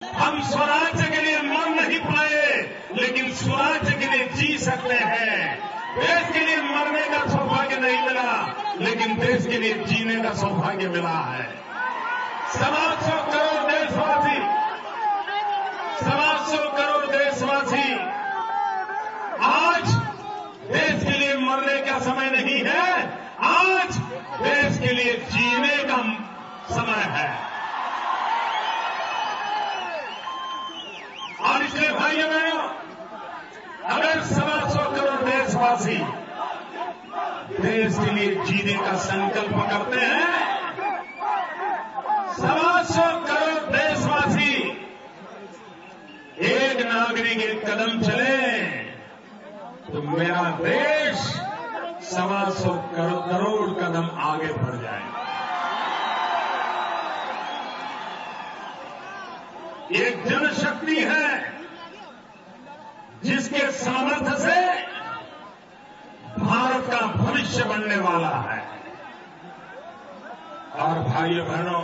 हम स्वराज्य के लिए मर नहीं पाए, लेकिन स्वराज्य के लिए जी सकते हैं। देश के लिए मरने का सौभाग्य नहीं मिला, लेकिन देश के लिए जीने का सौभाग्य मिला है। 125 करोड़ देशवासी, 125 करोड़ देशवासी, आज देश के लिए मरने का समय नहीं है, आज देश के लिए जीने का समय है। और इसलिए भाइयों बहनों, अगर 125 करोड़ देशवासी देश के लिए जीने का संकल्प करते हैं, 125 करोड़ देशवासी एक नागरिक एक कदम चले, तो मेरा देश 125 करोड़ कदम आगे बढ़ जाएगा। ये जनशक्ति है जिसके सामर्थ्य से भारत का भविष्य बनने वाला है। और भाइयों बहनों,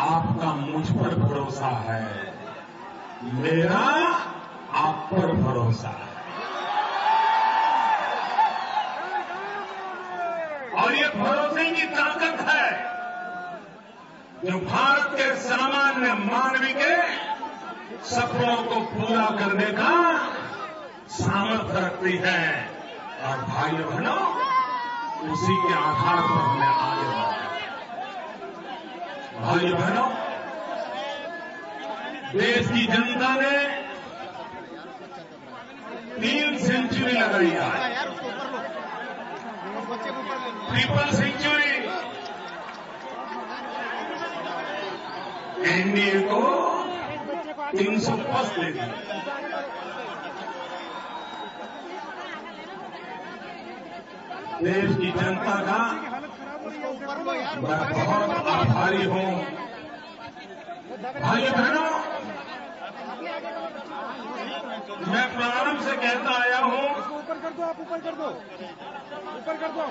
आपका मुझ पर भरोसा है, मेरा आप पर भरोसा है। और ये भरोसे की ताकत है जो भारत के सामान्य मानवी के सपनों को पूरा करने का सामर्थ्य रखती है। और भाइयों बहनों, उसी के आधार पर हमें आगे बढ़ना है। भाइयों बहनों, देश की जनता ने 3 सेंचुरी लगाई है, ट्रिपल सेंचुरी। एनडीए को 300+ दे दी। देश की जनता का मैं बहुत आभारी हूं। भाइयों बहनों, मैं प्रारंभ से कहता आया हूं, ऊपर कर दो, आप ऊपर कर दो, ऊपर कर दो।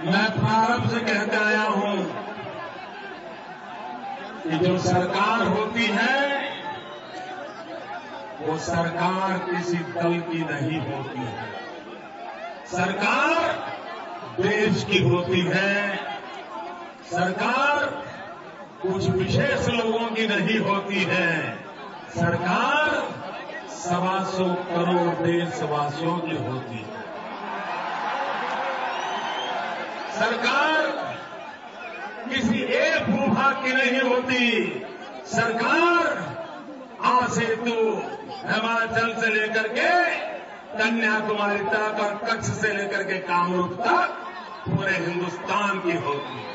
मैं प्रारंभ से कहते आया हूं कि जो सरकार होती है, वो सरकार किसी दल की नहीं होती है। सरकार देश की होती है। सरकार कुछ विशेष लोगों की नहीं होती है। सरकार 125 करोड़ देशवासियों की होती है। सरकार किसी एक भूभाग की नहीं होती। सरकार आ सेतु हिमाचल से लेकर के कन्याकुमारी तक और कच्छ से लेकर के कामरूप तक पूरे हिंदुस्तान की होती है।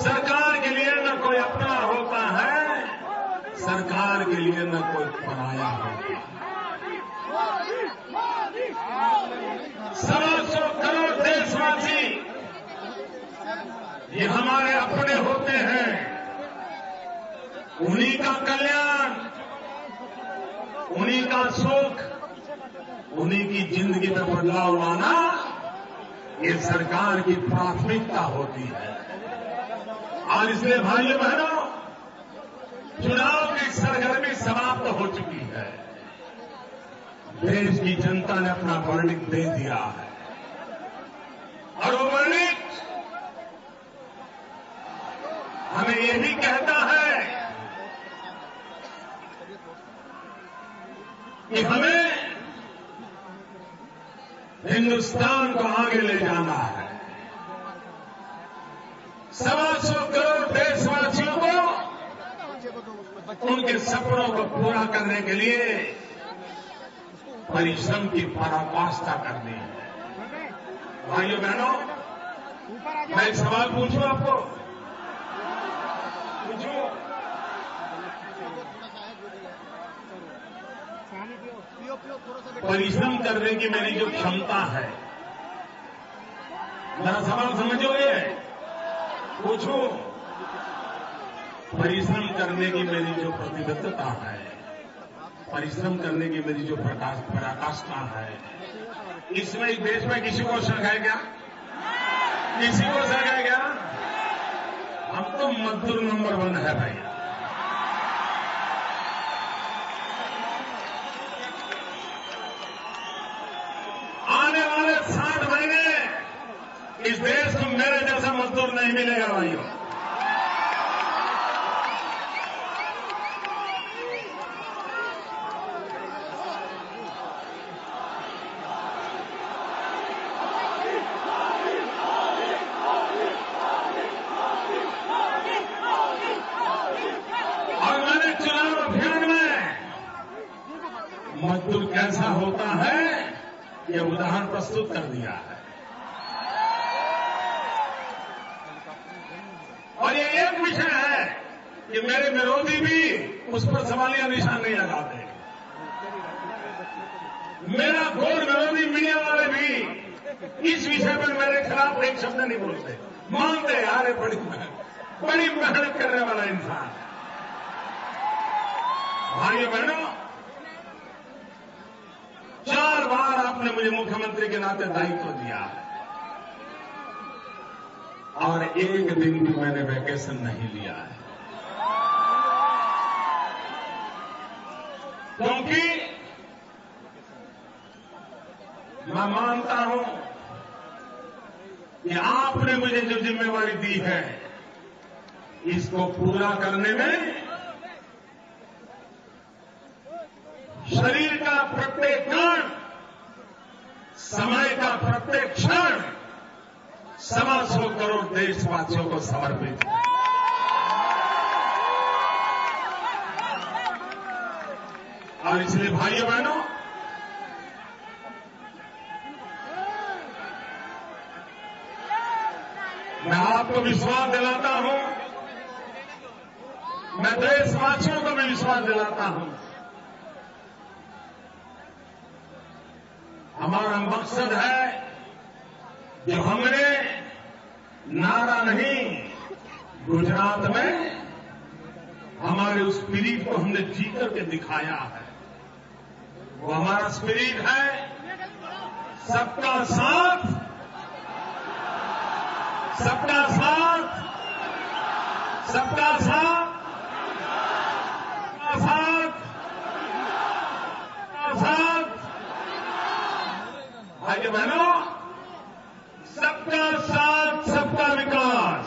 सरकार के लिए न कोई अपना होता है, सरकार के लिए न कोई पराया होता है। 125 करोड़ देशवासी ये हमारे अपने होते हैं। उन्हीं का कल्याण, उन्हीं का सुख, उन्हीं की जिंदगी में बदलाव लाना ये सरकार की प्राथमिकता होती है। और इसलिए भाइयों बहनों, चुनाव की सरगर्मी समाप्त हो चुकी है। देश की जनता ने अपना वर्डिक्ट दे दिया है। और वो वर्डिक्ट हमें ये भी कहता है कि हमें हिंदुस्तान को आगे ले जाना है। 125 करोड़ देशवासियों को उनके सपनों को पूरा करने के लिए परिश्रम की पराकाष्ठा करनी है। भाइयों बहनों, मैं एक सवाल पूछूं आपको, पूछूं? परिश्रम करने की मेरी जो क्षमता है, मेरा सवाल समझोगे? पूछूं? परिश्रम करने की मेरी जो प्रतिबद्धता है, परिश्रम करने की मेरी जो पराकाष्ठा है, इसमें इस देश में किसी को शक है क्या? किसी को शक है क्या? हम तो मजदूर नंबर 1 है भाई। आने वाले 60 महीने इस देश को मेरे जैसा मजदूर नहीं मिलेगा भाइयों। मजदूर कैसा होता है ये उदाहरण प्रस्तुत कर दिया है। और ये एक विषय है कि मेरे विरोधी भी उस पर सवालिया निशान नहीं लगाते। मेरा घोर विरोधी मीडिया वाले भी इस विषय पर मेरे खिलाफ एक शब्द नहीं बोलते, मानते यार बड़ी मेहनत करने वाला इंसान। भाइयों बहनों, 4 बार आपने मुझे मुख्यमंत्री के नाते दायित्व दिया है और एक दिन भी मैंने वैकेशन नहीं लिया है, क्योंकि मैं मानता हूं कि आपने मुझे जो जिम्मेवारी दी है इसको पूरा करने में शरीर का प्रत्येक कण, समय का प्रत्येक क्षण 125 करोड़ देशवासियों को समर्पित है। और इसलिए भाइयों बहनों, मैं आपको विश्वास दिलाता हूं, मैं देशवासियों को भी विश्वास दिलाता हूं, हमारा मकसद है जो हमने नारा नहीं, गुजरात में हमारे उस स्पिरिट को हमने जी करके दिखाया है। वो हमारा स्पिरिट है सबका साथ, सबका साथ, सबका साथ, सबका साथ, सबका साथ। भाई बहनों, सबका साथ सबका विकास,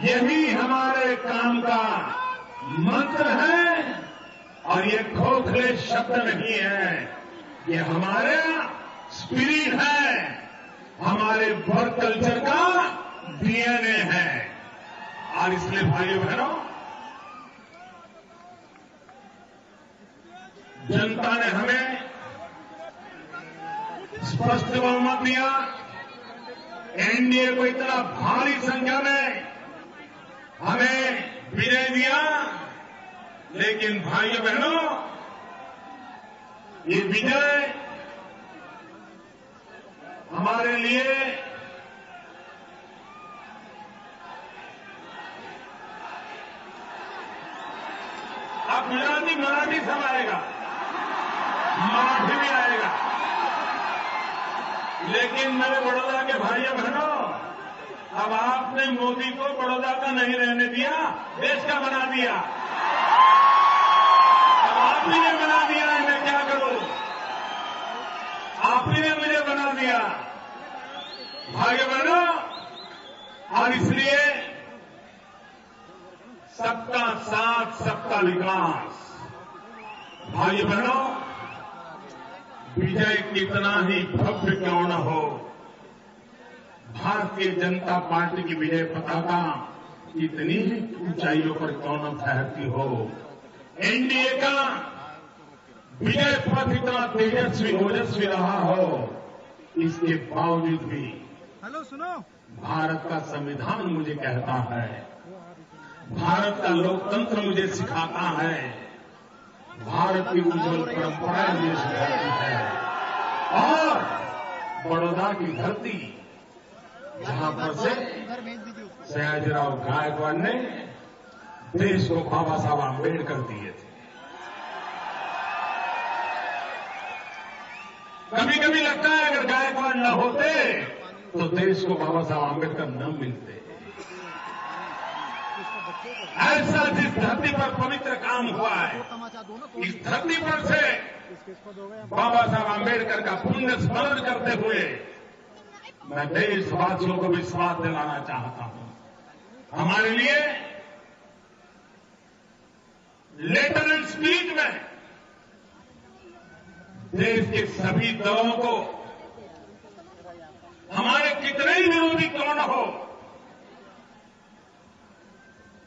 यही हमारे काम का मंत्र है। और ये खोखले शब्द नहीं है, ये हमारे स्पिरिट है, हमारे वर्क कल्चर का डीएनए है। और इसलिए भाइयों बहनों, जनता ने हमें स्पष्ट बहुमत दिया, एनडीए को इतना भारी संख्या में हमें विजय दिया। लेकिन भाइयों बहनों, ये विजय हमारे लिए अब गुजराती मराठी सब आएगा, मराठी भी आएगा, लेकिन मेरे बड़ौदा के भाइयों बहनों, अब आपने मोदी को बड़ौदा का नहीं रहने दिया, देश का बना दिया। अब आप ही ने बना दिया है, मैं क्या करूं? आप ही ने मुझे बना दिया भाइयों बहनों। और इसलिए सबका साथ सबका विकास, भाइयों बहनों, विजय कितना ही भव्य क्यों न हो, भारतीय जनता पार्टी की विजय पताका कितनी ही ऊंचाइयों पर क्यों न फहरती हो, एनडीए का विजय पथ इतना तेजस्वी ओजस्वी रहा हो, इसके बावजूद भी हेलो सुनो, भारत का संविधान मुझे कहता है, भारत का लोकतंत्र मुझे सिखाता है, भारत की उज्जवल परंपरा मुझे सिखाती है। और बड़ौदा की धरती, जहां पर से सयाजीराव गायकवाड़ ने देश को बाबा साहब आंबेडकर दिए थे। कभी कभी लगता है अगर गायकवाड़ न होते तो देश को बाबा साहब आंबेडकर न मिलते। ऐसा जिस धरती पर पवित्र काम हुआ है, इस धरती पर से बाबा साहब आंबेडकर का पुण्य स्मरण करते हुए मैं देशवासियों को विश्वास दिलाना चाहता हूं। हमारे लिए लेटर एंड स्पीच में देश के सभी दलों को, हमारे कितने ही विरोधी क्यों न हो,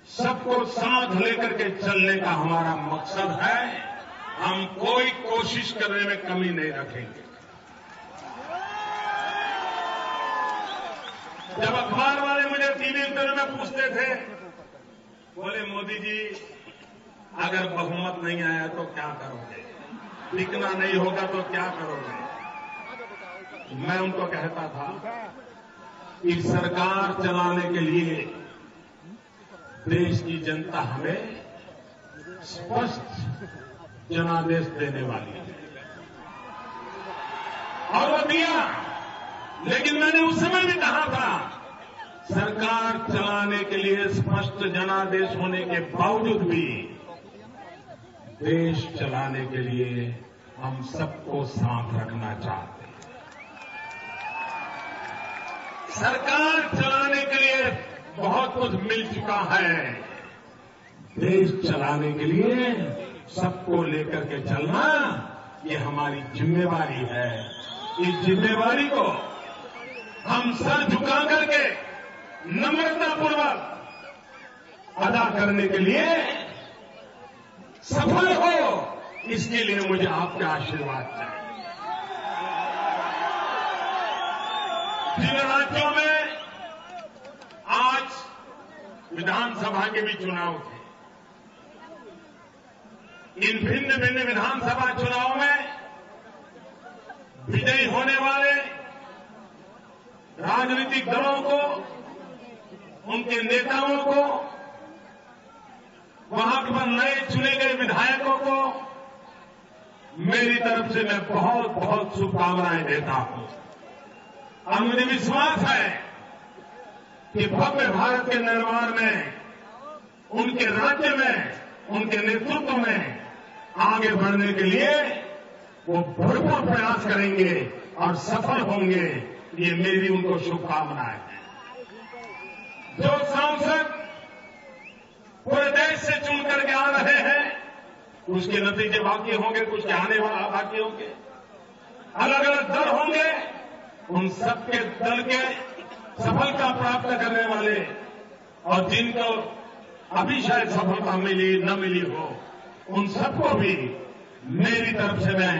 सबको साथ लेकर के चलने का हमारा मकसद है। हम कोई कोशिश करने में कमी नहीं रखेंगे। जब अखबार वाले मुझे टीवी इंटरव्यू में पूछते थे, बोले मोदी जी अगर बहुमत नहीं आया तो क्या करोगे, टिकना नहीं होगा तो क्या करोगे? मैं उनको कहता था कि सरकार चलाने के लिए देश की जनता हमें स्पष्ट जनादेश देने वाली है, और वो दिया। लेकिन मैंने उस समय भी कहा था, सरकार चलाने के लिए स्पष्ट जनादेश होने के बावजूद भी देश चलाने के लिए हम सबको साथ रखना चाहते हैं। सरकार चलाने के लिए बहुत कुछ मिल चुका है, देश चलाने के लिए सबको लेकर के चलना ये हमारी जिम्मेवारी है। इस जिम्मेवारी को हम सर झुका करके नम्रतापूर्वक अदा करने के लिए सफल हो, इसके लिए मुझे आपके आशीर्वाद चाहिए। जिन राज्यों में आज विधानसभा के भी चुनाव थे, इन भिन्न भिन्न विधानसभा चुनाव में विजयी होने वाले राजनीतिक दलों को, उनके नेताओं को, वहां पर नए चुने गए विधायकों को मेरी तरफ से मैं बहुत बहुत शुभकामनाएं देता हूं। और मुझे विश्वास है कि भव्य भारत के निर्माण में, उनके राज्य में, उनके नेतृत्व में आगे बढ़ने के लिए वो भरपूर प्रयास करेंगे और सफल होंगे। ये मेरी उनको शुभकामनाएं हैं। जो सांसद पूरे देश से चुन करके आ रहे हैं, उसके नतीजे बाकी होंगे, कुछ के आने वाला बाकी होंगे, अलग अलग दल होंगे। उन सबके दल के सफलता प्राप्त करने वाले और जिनको अभी शायद सफलता मिली न मिली हो, उन सबको भी मेरी तरफ से मैं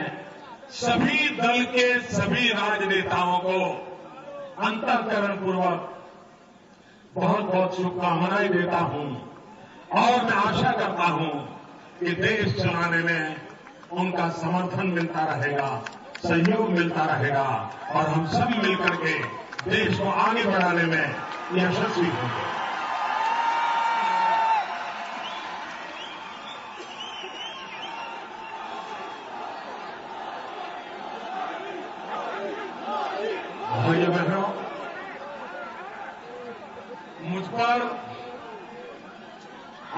सभी दल के सभी राजनेताओं को अंतःकरणपूर्वक बहुत बहुत शुभकामनाएं देता हूं। और मैं आशा करता हूं कि देश चलाने में उनका समर्थन मिलता रहेगा, सहयोग मिलता रहेगा और हम सब मिलकर के देश को आगे बढ़ाने में यशस्वी होंगे। भाइयों बहनों, मुझ पर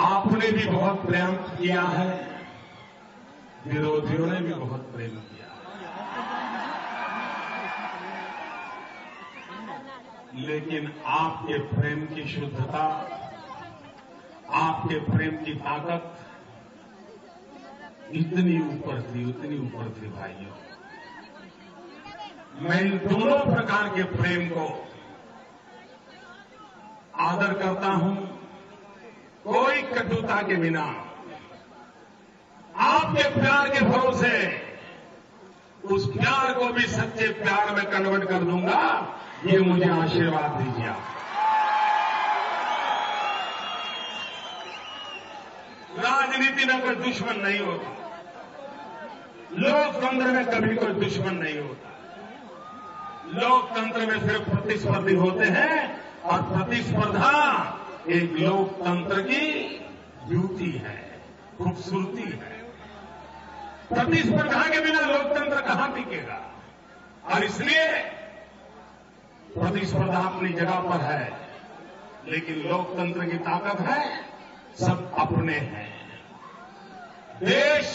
आपने भी बहुत प्रेम किया है, विरोधियों ने भी बहुत प्रेम किया है। लेकिन आपके प्रेम की शुद्धता, आपके प्रेम की ताकत इतनी ऊपर थी भाइयों। मैं इन दोनों प्रकार के प्रेम को आदर करता हूं, कोई कटुता के बिना। आपके प्यार के भरोसे उस प्यार को भी सच्चे प्यार में कन्वर्ट कर दूंगा, ये मुझे आशीर्वाद दीजिए आप। राजनीति में कोई दुश्मन नहीं होता, लोकतंत्र में कभी कोई दुश्मन नहीं होता। लोकतंत्र में सिर्फ प्रतिस्पर्धी होते हैं और प्रतिस्पर्धा एक लोकतंत्र की ब्यूटी है, खूबसूरती है। प्रतिस्पर्धा के बिना लोकतंत्र कहां टिकेगा? और इसलिए प्रतिस्पर्धा अपनी जगह पर है, लेकिन लोकतंत्र की ताकत है सब अपने हैं। देश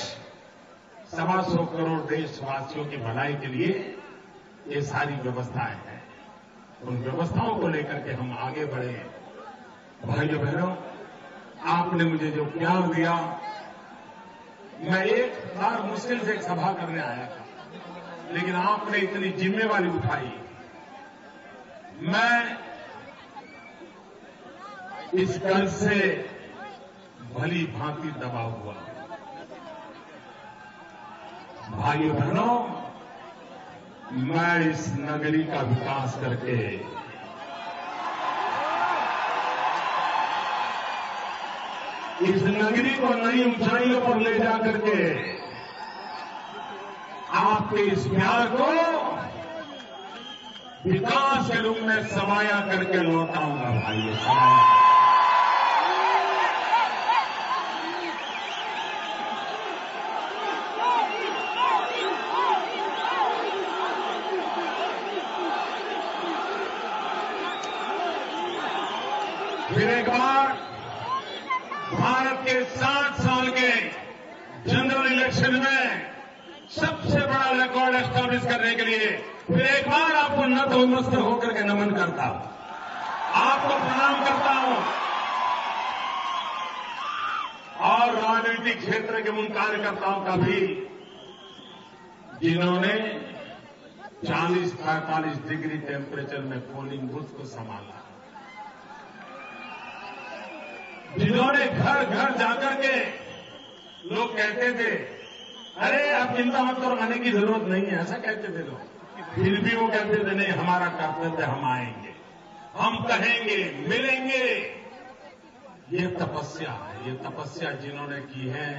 125 करोड़ देशवासियों की भलाई के लिए ये सारी व्यवस्थाएं हैं। उन व्यवस्थाओं को लेकर के हम आगे बढ़े। भाइयों बहनों, आपने मुझे जो प्यार दिया, मैं एक बार मुश्किल से एक सभा करने आया था, लेकिन आपने इतनी जिम्मेवारी उठाई। मैं इस कर्ज से भली भांति दबा हुआ। भाइयों बहनों, मैं इस नगरी का विकास करके इस नगरी को नई ऊंचाइयों पर ले जाकर के आपके इस प्यार को विकास के रूप में समाया करके लौटाऊंगा। भाइयों, समाया। फिर एक बार भारत के 60 साल के जनरल इलेक्शन में सबसे बड़ा रिकॉर्ड एस्टैब्लिश करने के लिए फिर एक बार आपको नतमस्तक होकर के नमन करता हूं, आपको प्रणाम करता हूं। और राजनीतिक क्षेत्र के उन कार्यकर्ताओं का भी जिन्होंने 40-45 डिग्री टेम्परेचर में पोलिंग बूथ को संभाला, जिन्होंने घर घर जाकर के लोग कहते थे, अरे आप चिंता मत करो, आने की जरूरत नहीं है, ऐसा कहते थे लोग। फिर भी वो कहते थे, नहीं हमारा कर्तव्य, हम आएंगे, हम कहेंगे, मिलेंगे। ये तपस्या है, ये तपस्या जिन्होंने की है,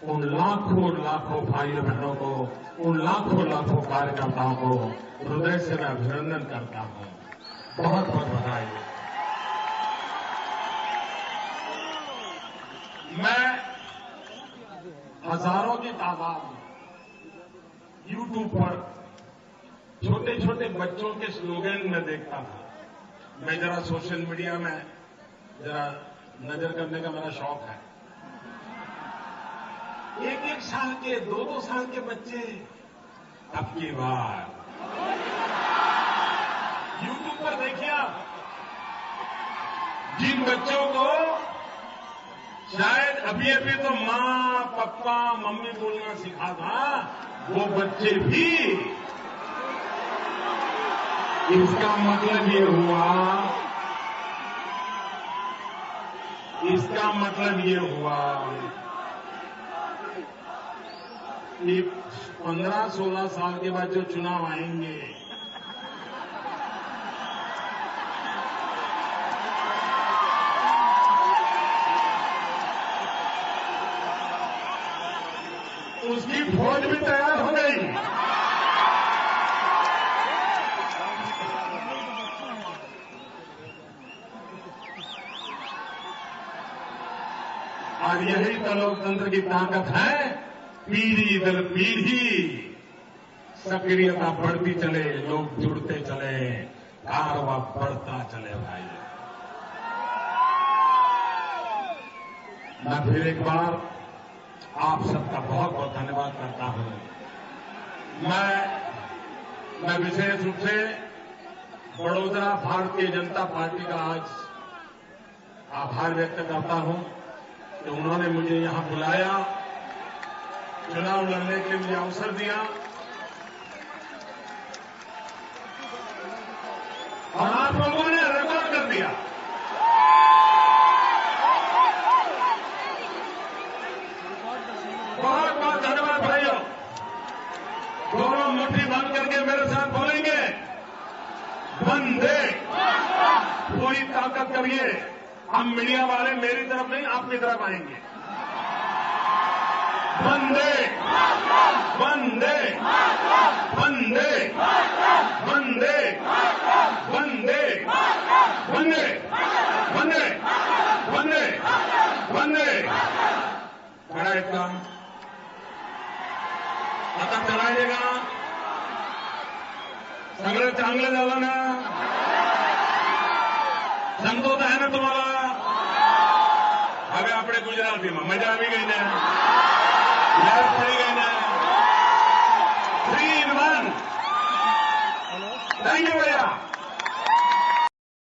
उन लाखों लाखों भाइयों बहनों को, उन लाखों लाखों कार्यकर्ताओं को हृदय से मैं अभिनंदन करता हूं। बहुत बहुत बधाई। मैं हजारों की तादाद में यूट्यूब पर छोटे छोटे बच्चों के स्लोगन में देखता था। मैं जरा सोशल मीडिया में जरा नजर करने का मेरा शौक है। 1-1 साल के, 2-2 साल के बच्चे अब की बार यूट्यूब पर देखिए आप, जिन बच्चों को शायद अभी अभी तो मां, पप्पा, मम्मी बोलना सीखा था, वो बच्चे भी, इसका मतलब ये हुआ, इसका मतलब ये हुआ कि 15-16 साल के बाद जो चुनाव आएंगे, उसकी फौज भी तैयार हो गई। और यही तो लोकतंत्र की ताकत है। पीढ़ी दर पीढ़ी सक्रियता बढ़ती चले, लोग जुड़ते चले, कारवां बढ़ता चले। भाई, मैं फिर एक बार आप सबका बहुत बहुत धन्यवाद करता हूं। मैं विशेष रूप से बड़ोदरा भारतीय जनता पार्टी का आज आभार व्यक्त करता हूं कि उन्होंने मुझे यहां बुलाया, चुनाव लड़ने के लिए मुझे अवसर दिया और आप लोगों ने रिकॉर्ड कर दिया। बहुत बहुत धन्यवाद भाइयों। दोनों मुट्ठी बांध करके मेरे साथ बोलेंगे, वंदे। पूरी ताकत करिए। हम मीडिया वाले मेरी तरफ नहीं, आपकी तरफ आएंगे। वंदे वंदे वंदे वंदे वंदे वंदे वंदे वंदे वंदे बड़ा इतका आता चलायला सगळं चांगलं झालं ना संतोष आहे ना तुम्हाला હવે આપણે ગુજરાતીમાં મજા આવી ગઈ ને યાદ પડી ગઈ ને 3 in 1 થેન્ક યુ